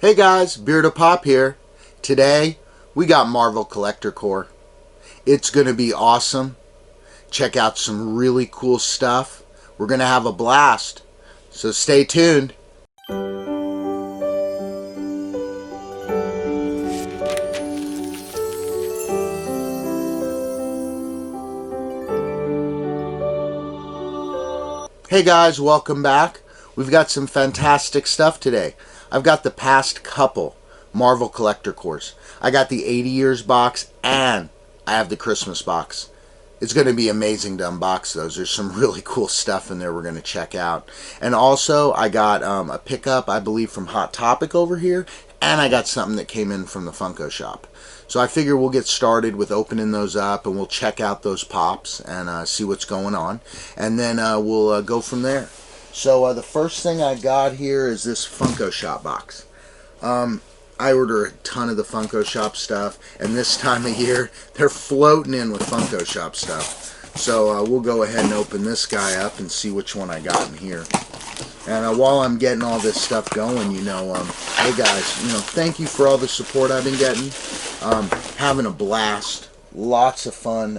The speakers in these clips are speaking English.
Hey guys, BeardofPOP here. Today, we got Marvel Collector Corps. It's going to be awesome. Check out some really cool stuff. We're going to have a blast. So stay tuned. Hey guys, welcome back. We've got some fantastic stuff today. I've got the past couple Marvel Collector Corps. I got the 80 years box and I have the Christmas box. It's going to be amazing to unbox those. There's some really cool stuff in there we're going to check out. And also I got a pickup, I believe, from Hot Topic over here. And I got something that came in from the Funko Shop. So I figure we'll get started with opening those up and we'll check out those pops and see what's going on. And then we'll go from there. So the first thing I got here is this Funko Shop box. I order a ton of the Funko Shop stuff, and this time of year they're floating in with Funko Shop stuff. So we'll go ahead and open this guy up and see which one I got in here. And while I'm getting all this stuff going, hey guys, thank you for all the support I've been getting. Having a blast, lots of fun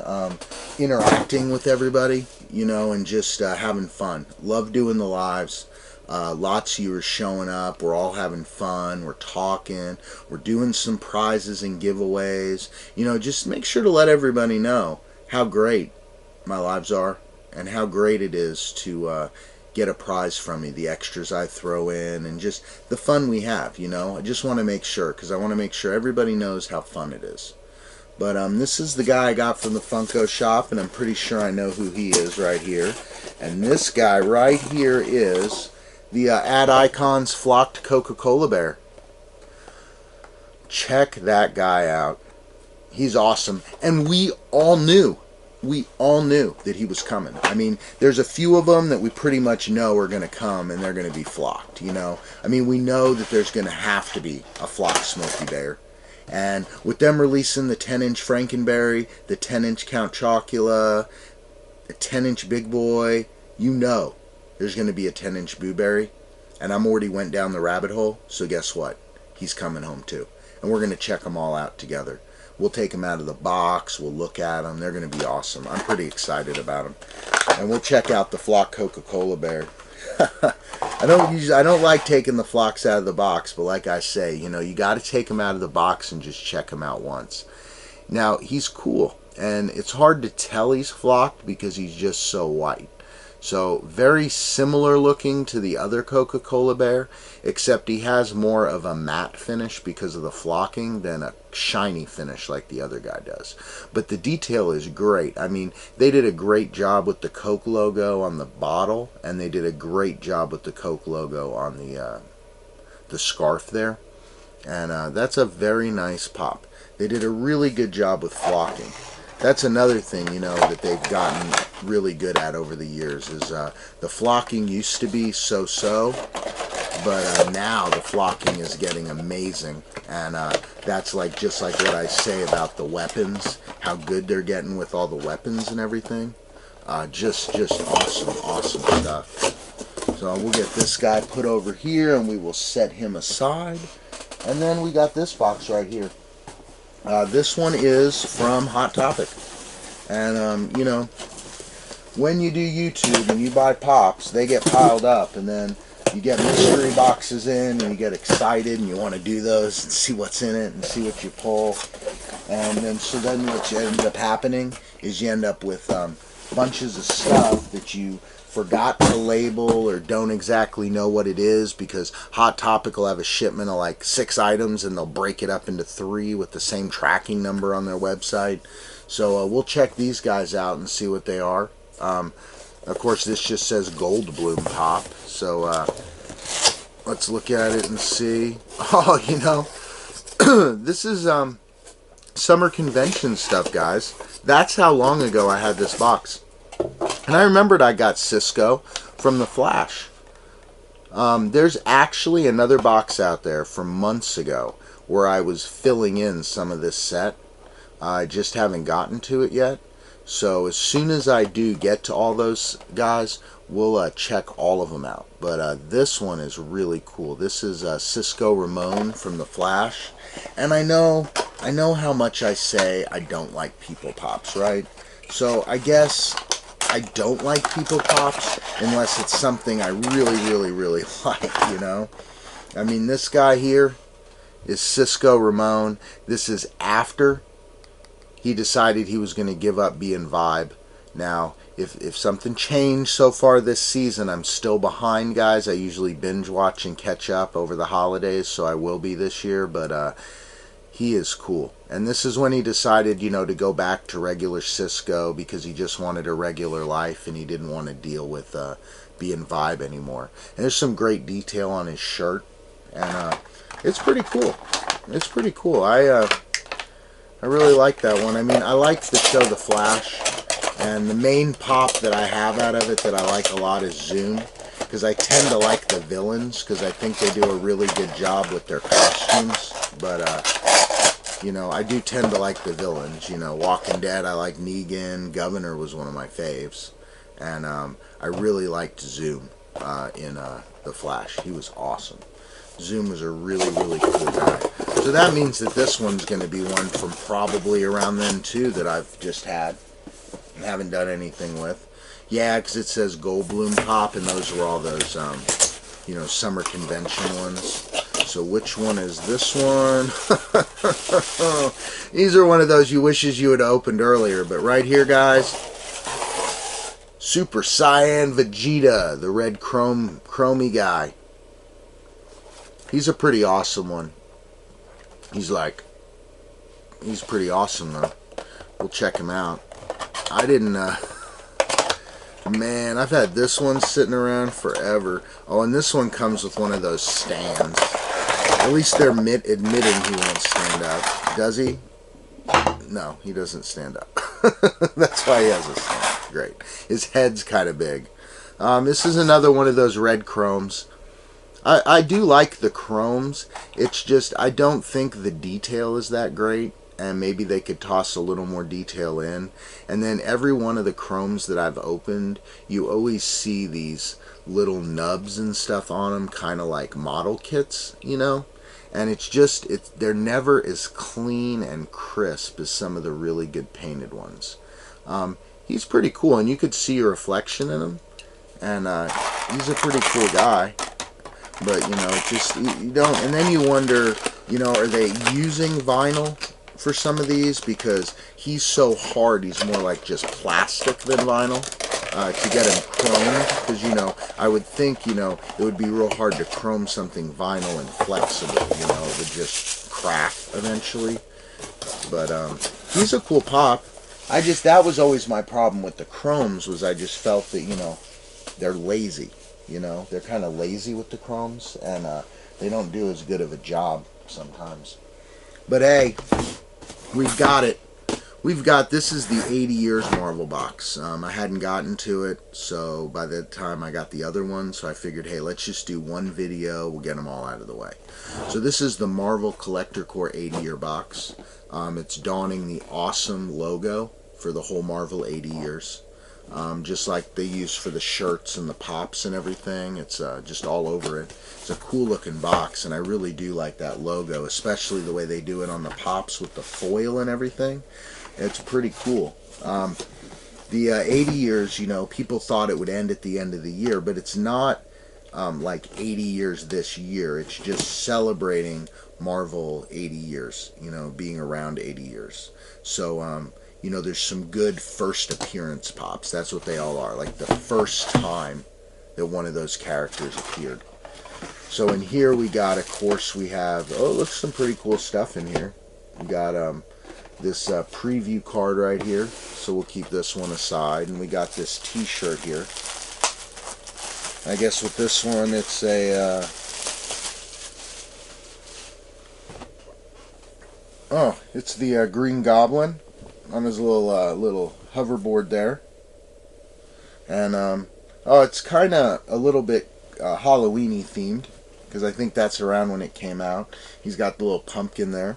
interacting with everybody, and just having fun. Love doing the lives. Lots of you are showing up. We're all having fun. We're talking. We're doing some prizes and giveaways. Just make sure to let everybody know how great my lives are and how great it is to get a prize from me, the extras I throw in, and just the fun we have. I just want to make sure, because I want to make sure everybody knows how fun it is. But this is the guy I got from the Funko Shop, and I'm pretty sure I know who he is right here. And this guy right here is the Ad Icons Flocked Coca-Cola Bear. Check that guy out. He's awesome. And we all knew that he was coming. I mean, there's a few of them that we pretty much know are going to come and they're going to be flocked, we know that there's going to have to be a flocked Smokey Bear. And with them releasing the 10-inch Frankenberry, the 10-inch Count Chocula, the 10-inch Big Boy, there's going to be a 10-inch Boo Berry. And I'm already went down the rabbit hole, so guess what? He's coming home too. And we're going to check them all out together. We'll take them out of the box. We'll look at them. They're going to be awesome. I'm pretty excited about them. And we'll check out the Flock Coca-Cola Bear. I don't like taking the flocks out of the box, but like I say, you got to take them out of the box and just check them out once. Now, he's cool. And it's hard to tell he's flocked because he's just so white. So very similar looking to the other Coca-Cola Bear, except he has more of a matte finish because of the flocking than a shiny finish like the other guy does. But the detail is great. I mean, they did a great job with the Coke logo on the bottle, and they did a great job with the Coke logo on the scarf there. And that's a very nice pop. They did a really good job with flocking. That's another thing, that they've gotten really good at over the years is the flocking used to be so-so, but now the flocking is getting amazing. And that's just like what I say about the weapons, how good they're getting with all the weapons and everything. Just awesome stuff. So we'll get this guy put over here and we will set him aside. And then we got this box right here. This one is from Hot Topic. And, when you do YouTube and you buy pops, they get piled up. And then you get mystery boxes in and you get excited and you want to do those and see what's in it and see what you pull. And then, what you end up happening is you end up with bunches of stuff that you forgot to label or don't exactly know what it is, because Hot Topic will have a shipment of like 6 items and they'll break it up into 3 with the same tracking number on their website. So we'll check these guys out and see what they are. Of course, this just says Gold Bloom Pop. So let's look at it and see. Oh, this is summer convention stuff, guys. That's how long ago I had this box. And I remembered I got Cisco from The Flash. There's actually another box out there from months ago where I was filling in some of this set. I just haven't gotten to it yet. So as soon as I do get to all those guys, we'll check all of them out. But this one is really cool. This is Cisco Ramon from The Flash. And I know how much I say I don't like People Pops, right? So I guess I don't like People Pops unless it's something I really, really, really like, you know? I mean, this guy here is Cisco Ramon. This is after he decided he was going to give up being Vibe. Now, if something changed so far this season, I'm still behind, guys. I usually binge watch and catch up over the holidays, so I will be this year, but he is cool. And this is when he decided, you know, to go back to regular Cisco because he just wanted a regular life and he didn't want to deal with being Vibe anymore. And there's some great detail on his shirt, and it's pretty cool. It's pretty cool. I really like that one. I mean, I like the show The Flash, and the main pop that I have out of it that I like a lot is Zoom, because I tend to like the villains, because I think they do a really good job with their costumes. But, you know, I do tend to like the villains. You know, Walking Dead, I like Negan. Governor was one of my faves. And I really liked Zoom in The Flash. He was awesome. Zoom was a really, really cool guy. So that means that this one's going to be one from probably around then, too, that I've just had and haven't done anything with. Yeah, because it says Goldblum Pop, and those were all those, you know, summer convention ones. So which one is this one? These are one of those you wishes you had opened earlier. But right here, guys, Super Saiyan Vegeta, the red chromey guy. He's a pretty awesome one. He's pretty awesome, though. We'll check him out. I didn't, man, I've had this one sitting around forever. Oh, and this one comes with one of those stands. At least they're admitting he won't stand up. Does he? No, he doesn't stand up. That's why he has a stand. Great. His head's kind of big. This is another one of those red chromes. I do like the chromes. It's just I don't think the detail is that great, and maybe they could toss a little more detail in. And then every one of the chromes that I've opened, you always see these little nubs and stuff on them, kind of like model kits, you know? And it's just, they're never as clean and crisp as some of the really good painted ones. He's pretty cool, and you could see a reflection in him. And he's a pretty cool guy. But, you know, just, you don't, and then you wonder, you know, are they using vinyl for some of these? Because he's so hard, he's more like just plastic than vinyl to get him chromed. Because, you know, I would think, you know, it would be real hard to chrome something vinyl and flexible, you know, it would just crack eventually. But he's a cool pop. That was always my problem with the chromes, was I just felt that, you know, they're lazy. You know, they're kind of lazy with the chromes, and they don't do as good of a job sometimes. But hey, we've got it. This is the 80 Years Marvel box. I hadn't gotten to it, so by the time I got the other one, so I figured, hey, let's just do one video. We'll get them all out of the way. So this is the Marvel Collector Core 80 Year box. It's donning the awesome logo for the whole Marvel 80 years. Just like they use for the shirts and the pops and everything. It's just all over it. It's a cool looking box, and I really do like that logo, especially the way they do it on the pops with the foil and everything. It's pretty cool. The 80 years, you know, people thought it would end at the end of the year, but it's not like 80 years this year. It's just celebrating Marvel 80 years, you know, being around 80 years. So, you know, there's some good first appearance pops. That's what they all are. Like the first time that one of those characters appeared. So in here we got, of course, we have, oh, look, some pretty cool stuff in here. We got this preview card right here. So we'll keep this one aside. And we got this t-shirt here. I guess with this one, it's a, oh, it's the Green Goblin on his little hoverboard there. And oh, it's kind of a little bit Halloween-y themed, because I think that's around when it came out. He's got the little pumpkin there.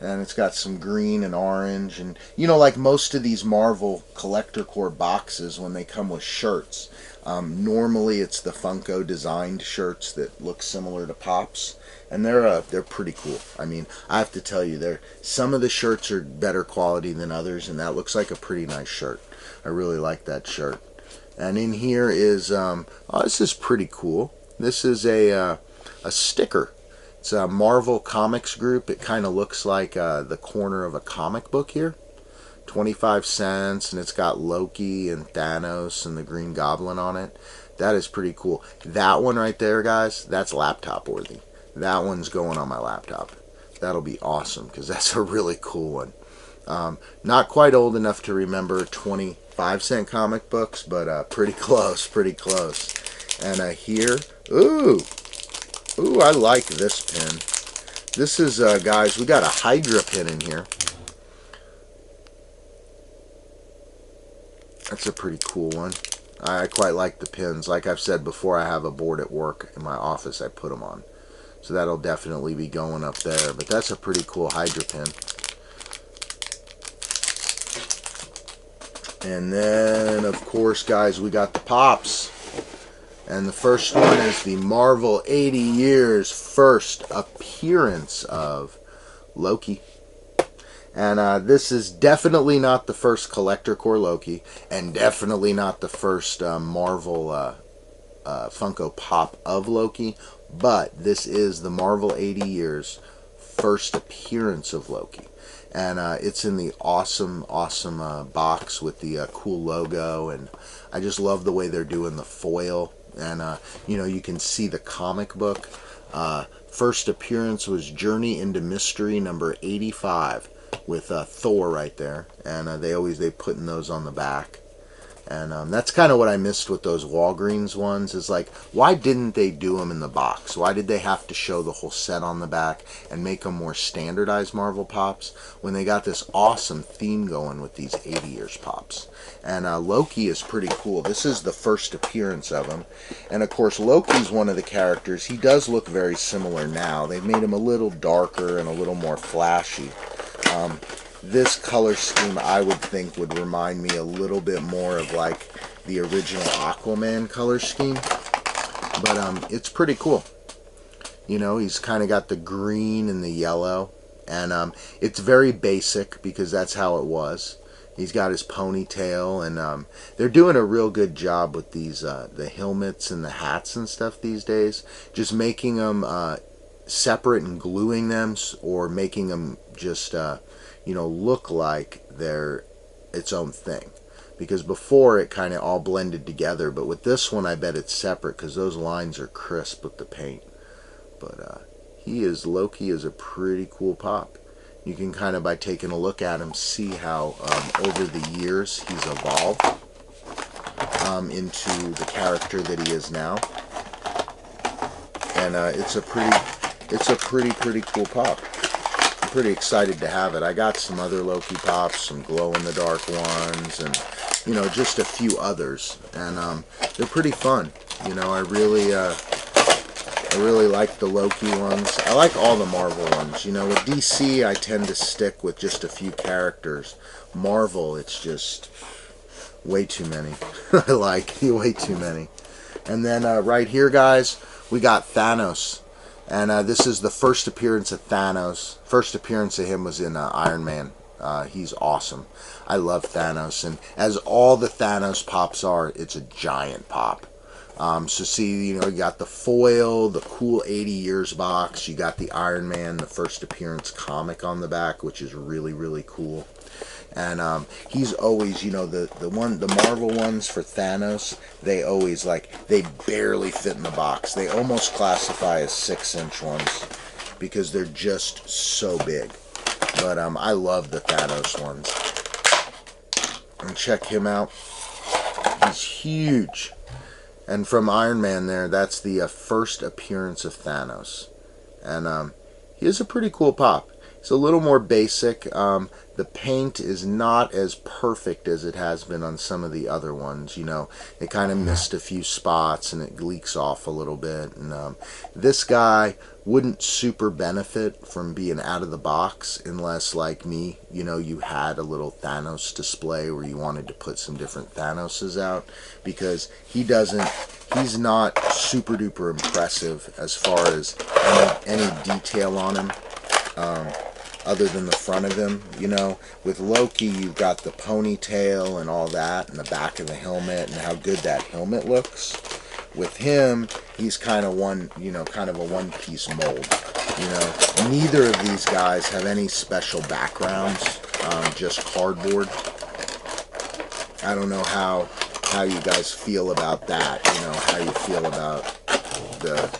And it's got some green and orange, and you know, like most of these Marvel Collector Core boxes, when they come with shirts, normally it's the Funko designed shirts that look similar to Pops, and they're pretty cool. I mean, I have to tell you, some of the shirts are better quality than others, and that looks like a pretty nice shirt. I really like that shirt. And in here is oh, this is pretty cool. This is a sticker. It's a Marvel Comics group. It kind of looks like the corner of a comic book here. 25 cents, and it's got Loki and Thanos and the Green Goblin on it. That is pretty cool. That one right there, guys, that's laptop worthy. That one's going on my laptop. That'll be awesome because that's a really cool one. Not quite old enough to remember 25-cent comic books, but pretty close, pretty close. And here, ooh, I like this pin. This is, guys, we got a Hydra pin in here. That's a pretty cool one. I quite like the pins. Like I've said before, I have a board at work in my office I put them on. So that'll definitely be going up there. But that's a pretty cool Hydra pin. And then, of course, guys, we got the Pops. And the first one is the Marvel 80 Years first appearance of Loki. And this is definitely not the first Collector Core Loki, and definitely not the first Marvel Funko Pop of Loki, but this is the Marvel 80 Years first appearance of Loki. And it's in the awesome box with the cool logo, and I just love the way they're doing the foil. And you know, you can see the comic book. First appearance was Journey into Mystery number 85 with Thor right there, and they putting those on the back. And that's kind of what I missed with those Walgreens ones, is like, why didn't they do them in the box? Why did they have to show the whole set on the back and make them more standardized Marvel Pops when they got this awesome theme going with these 80 Years Pops? And Loki is pretty cool. This is the first appearance of him. And of course, Loki's one of the characters. He does look very similar now. They've made him a little darker and a little more flashy. This color scheme, I would think, would remind me a little bit more of like the original Aquaman color scheme. But it's pretty cool. You know, he's kind of got the green and the yellow. And it's very basic because that's how it was. He's got his ponytail, and they're doing a real good job with these the helmets and the hats and stuff these days. Just making them separate and gluing them, or making them just you know, look like they're its own thing. Because before it kind of all blended together, but with this one I bet it's separate because those lines are crisp with the paint. But Loki is a pretty cool pop. You can kind of, by taking a look at him, see how over the years he's evolved into the character that he is now. And it's a pretty cool pop. I'm pretty excited to have it. I got some other Loki Pops, some glow-in-the-dark ones, and you know, just a few others, and they're pretty fun. You know, I really like the Loki ones. I like all the Marvel ones. You know, with DC, I tend to stick with just a few characters. Marvel, it's just way too many. I like way too many. And then right here, guys, we got Thanos. And this is the first appearance of Thanos. First appearance of him was in Iron Man. He's awesome. I love Thanos. And as all the Thanos pops are, it's a giant pop. So see, you know, you got the foil, the cool 80 Years box. You got the Iron Man, the first appearance comic on the back, which is really, really cool. And he's always, you know, the Marvel ones for Thanos, they always, like, they barely fit in the box. They almost classify as 6-inch ones because they're just so big. But I love the Thanos ones. And check him out. He's huge. And from Iron Man there, that's the first appearance of Thanos. And he is a pretty cool pop. It's a little more basic. The paint is not as perfect as it has been on some of the other ones. You know, it kind of missed a few spots and it leaks off a little bit. And this guy wouldn't super benefit from being out of the box unless, like me, you know, you had a little Thanos display where you wanted to put some different Thanoses out, because he's not super duper impressive as far as any detail on him. Other than the front of him, you know. With Loki, you've got the ponytail and all that, and the back of the helmet, and how good that helmet looks. With him, he's kind of kind of a one-piece mold. You know, neither of these guys have any special backgrounds, just cardboard. I don't know how you guys feel about that. You know, how you feel about the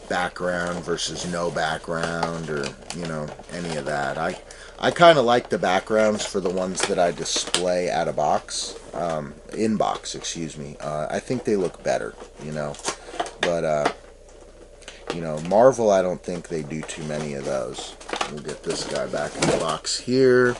background versus no background, or you know, any of that. I kind of like the backgrounds for the ones that I display out of box, in box, excuse me. I think they look better, you know. But you know, Marvel, I don't think they do too many of those. We'll get this guy back in the box here,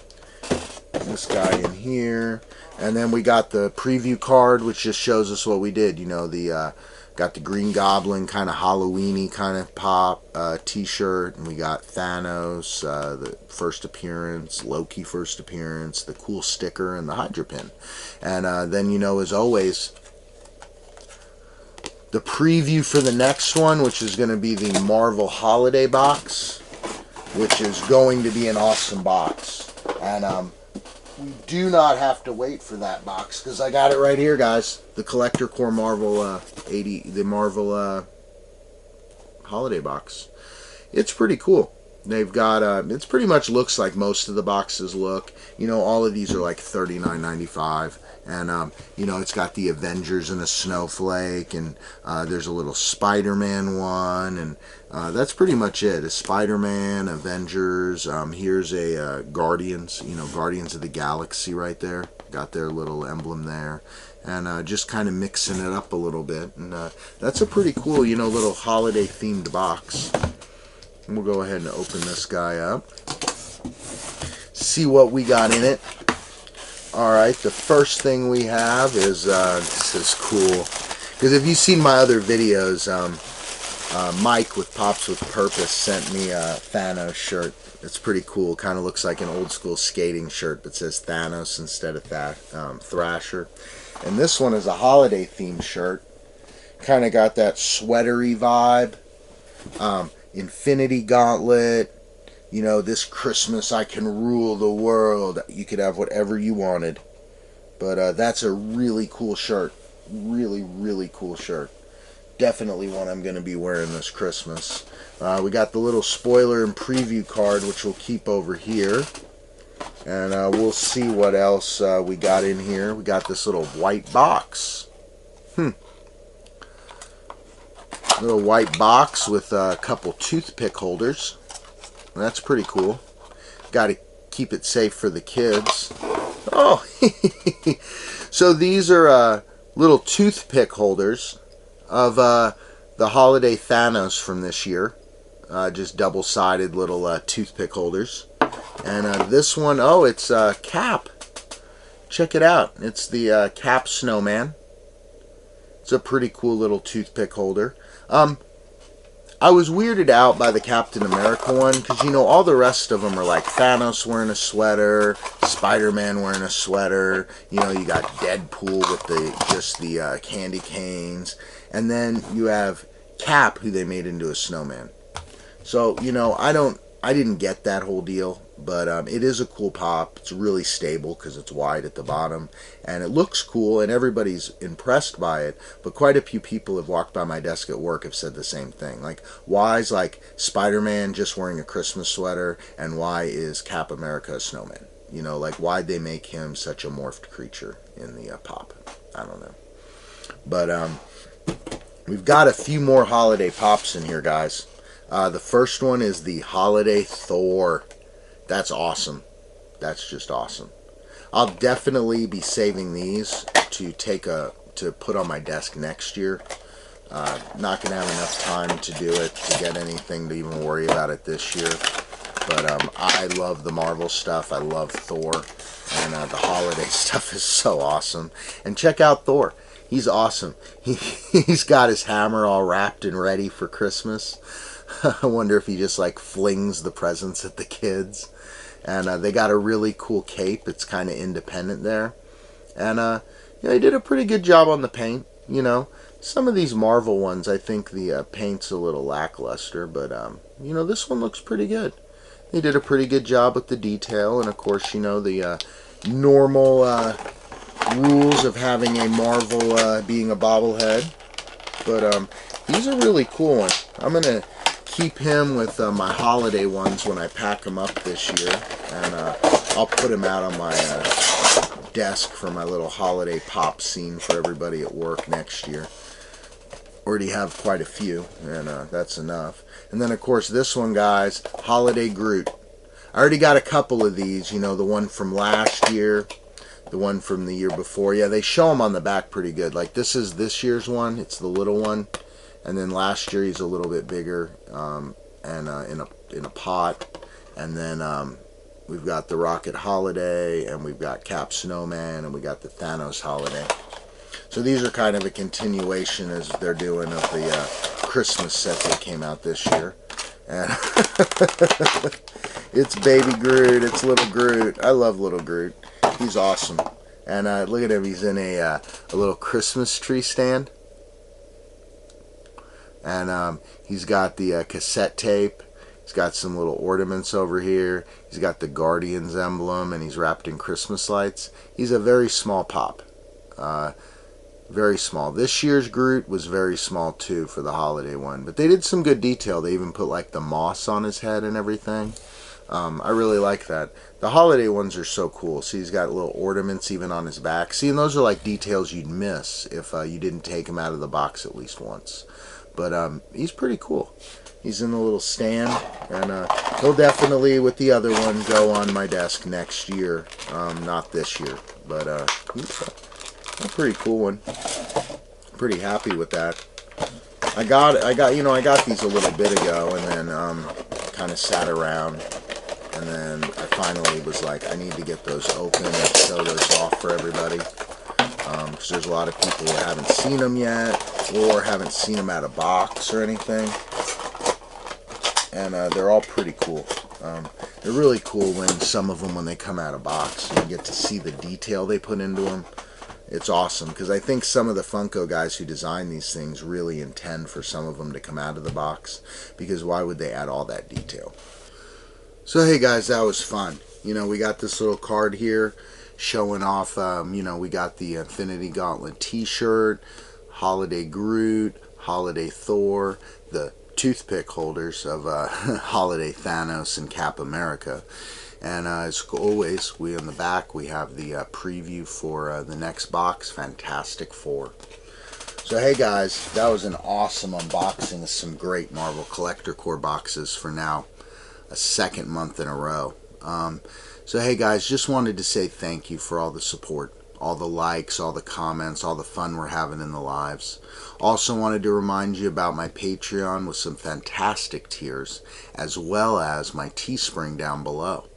this guy in here, and then we got the preview card, which just shows us what we did. You know, the got the Green Goblin kind of Halloween-y kind of pop t-shirt, and we got Thanos, the first appearance, Loki first appearance, the cool sticker, and the Hydra pin. And then, you know, as always, the preview for the next one, which is going to be the Marvel Holiday Box, which is going to be an awesome box. And we do not have to wait for that box, because I got it right here, guys. The Collector Core Marvel the Marvel Holiday Box. It's pretty cool. They've got it's pretty much looks like most of the boxes look. You know, all of these are like $39.95, and you know, it's got the Avengers and a snowflake, and there's a little Spider-Man one, and that's pretty much it. A Spider-Man, Avengers. Here's a Guardians. You know, Guardians of the Galaxy right there. Got their little emblem there, and just kind of mixing it up a little bit, and that's a pretty cool, you know, little holiday themed box. We'll go ahead and open this guy up, see what we got in it. Alright, the first thing we have is, this is cool, because if you've seen my other videos, Mike with Pops with Purpose sent me a Thanos shirt. It's pretty cool, kind of looks like an old school skating shirt, but says Thanos instead of Thrasher. And this one is a holiday themed shirt, kind of got that sweatery vibe. Infinity Gauntlet, you know, this Christmas I can rule the world. You could have whatever you wanted. But that's a really cool shirt. Really, really cool shirt. Definitely one I'm going to be wearing this Christmas. We got the little spoiler and preview card, which we'll keep over here. And we'll see what else we got in here. We got this little white box. Little white box with a couple toothpick holders. That's pretty cool. Got to keep it safe for the kids. Oh, so these are little toothpick holders of the holiday Thanos from this year. Just double-sided little toothpick holders. And this one, oh, it's Cap. Check it out. It's the Cap Snowman. It's a pretty cool little toothpick holder. I was weirded out by the Captain America one, because, you know, all the rest of them are like Thanos wearing a sweater, Spider-Man wearing a sweater, you know, you got Deadpool with just the candy canes, and then you have Cap, who they made into a snowman. So, you know, I didn't get that whole deal, but it is a cool pop. It's really stable because it's wide at the bottom, and it looks cool, and everybody's impressed by it, but quite a few people have walked by my desk at work have said the same thing. Like, why is, like, Spider-Man just wearing a Christmas sweater, and why is Cap America a snowman? You know, like, why'd they make him such a morphed creature in the pop? I don't know. But we've got a few more holiday pops in here, guys. The first one is the Holiday Thor. That's awesome. That's just awesome. I'll definitely be saving these to put on my desk next year. Not going to have enough time to do it, to get anything to even worry about it this year. But I love the Marvel stuff. I love Thor. And the holiday stuff is so awesome. And check out Thor. He's awesome. He's got his hammer all wrapped and ready for Christmas. I wonder if he just like flings the presents at the kids. And they got a really cool cape. It's kind of independent there. And yeah, they did a pretty good job on the paint. You know, some of these Marvel ones, I think the paint's a little lackluster. But, you know, this one looks pretty good. They did a pretty good job with the detail. And, of course, you know, the normal rules of having a Marvel being a bobblehead. But he's a really cool one. I'm going to keep him with my holiday ones when I pack them up this year. And I'll put him out on my desk for my little holiday pop scene for everybody at work next year. Already have quite a few, and that's enough. And then, of course, this one, guys, Holiday Groot. I already got a couple of these. You know, the one from last year, the one from the year before. Yeah, they show them on the back pretty good. Like, this is this year's one. It's the little one. And then last year, he's a little bit bigger and in a pot. And then we've got the Rocket Holiday, and we've got Cap Snowman, and we got the Thanos Holiday. So these are kind of a continuation, as they're doing, of the Christmas set that came out this year. And it's Baby Groot, it's Little Groot. I love Little Groot. He's awesome. And look at him, he's in a little Christmas tree stand. And he's got the cassette tape. He's got some little ornaments over here. He's got the Guardians emblem, and he's wrapped in Christmas lights. He's a very small pop. Very small. This year's Groot was very small too for the holiday one. But they did some good detail. They even put like the moss on his head and everything. I really like that. The holiday ones are so cool. See, he's got little ornaments even on his back. See, and those are like details you'd miss if you didn't take him out of the box at least once. But he's pretty cool. He's in the little stand, and he'll definitely, with the other one, go on my desk next year. Not this year, but he's a pretty cool one. Pretty happy with that. I got these a little bit ago, and then kind of sat around, and then I finally was like, I need to get those open and show those off for everybody. Because there's a lot of people who haven't seen them yet, or haven't seen them out of box or anything. And they're all pretty cool. They're really cool when some of them, when they come out of box, you get to see the detail they put into them. It's awesome, because I think some of the Funko guys who design these things really intend for some of them to come out of the box, because why would they add all that detail? So hey guys, that was fun. You know, we got this little card here showing off, you know, we got the Infinity Gauntlet t-shirt, Holiday Groot, Holiday Thor, the toothpick holders of Holiday Thanos and Cap America. And as always, we on the back, we have the preview for the next box, Fantastic Four. So hey guys, that was an awesome unboxing of some great Marvel Collector Core boxes for now a second month in a row. So hey guys, just wanted to say thank you for all the support, all the likes, all the comments, all the fun we're having in the lives. Also wanted to remind you about my Patreon with some fantastic tiers, as well as my Teespring down below.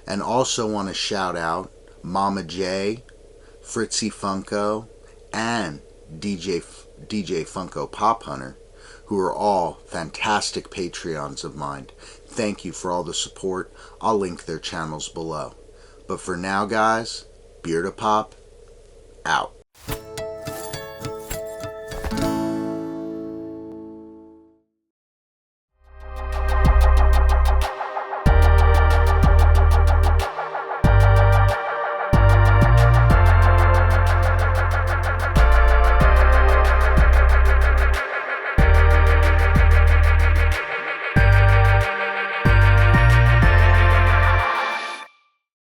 And also want to shout out Mama J, Fritzy Funko, and DJ Funko Pop Hunter, who are all fantastic Patreons of mine. Thank you for all the support. I'll link their channels below. But for now, guys, BeardofPOP out.